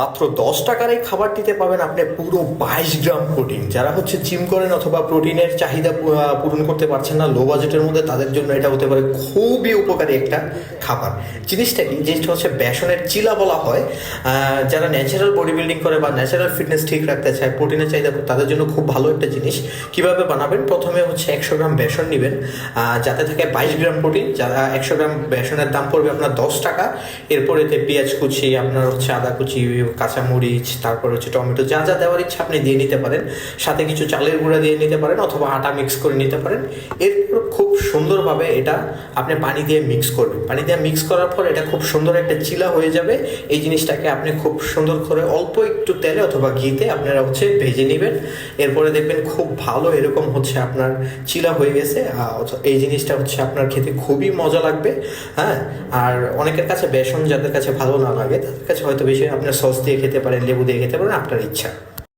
মাত্র 10 টাকার এই খাবারটিতে পাবেন আপনি পুরো 22 গ্রাম প্রোটিন। যারা হচ্ছে জিম করেন অথবা প্রোটিনের চাহিদা পূরণ করতে পারছেন না লো বাজেটের মধ্যে, তাদের জন্য এটা হতে পারে খুবই উপকারী একটা খাবার। জিনিসটা কি, জিনিসটা হচ্ছে বেসনের চিলা বলা হয়। যারা ন্যাচারাল বডি বিল্ডিং করে বা ন্যাচারাল ফিটনেস ঠিক রাখতে চায়, প্রোটিনের চাহিদা তাদের জন্য খুব ভালো একটা জিনিস। কিভাবে বানাবেন, প্রথমে হচ্ছে 100 গ্রাম বেসন নেবেন, যাতে থাকে 22 গ্রাম প্রোটিন। যারা 100 গ্রাম বেসনের দাম পড়বে আপনার 10 টাকা। এরপর এতে পেঁয়াজ কুচি, আপনার হচ্ছে আদা কুচি, কাঁচামরিচ, তারপর হচ্ছে টমেটো, যা যা দেওয়ার ইচ্ছা আপনি দিয়ে নিতে পারেন। সাথে কিছু চালের গুঁড়া দিয়ে নিতে পারেন অথবা আটা মিক্স করে নিতে পারেন। এরপর খুব সুন্দরভাবে এটা আপনি পানি দিয়ে মিক্স করবেন। পানি দিয়ে মিক্স করার পর এটা খুব সুন্দর একটা চিলা হয়ে যাবে। এই জিনিসটাকে আপনি খুব সুন্দর করে অল্প একটু তেলে অথবা ঘিতে আপনারা হচ্ছে ভেজে নেবেন। এরপরে দেখবেন খুব ভালো এরকম হচ্ছে আপনার চিলা হয়ে গেছে। এই জিনিসটা হচ্ছে আপনার খেতে খুবই মজা লাগবে। হ্যাঁ, আর অনেকের কাছে বেসন যাদের কাছে ভালো না লাগে, তাদের কাছে হয়তো বেশি আপনার সস দিয়ে খেতে পারেন, লেবু দিয়ে খেতে পারেন, আপনার ইচ্ছা।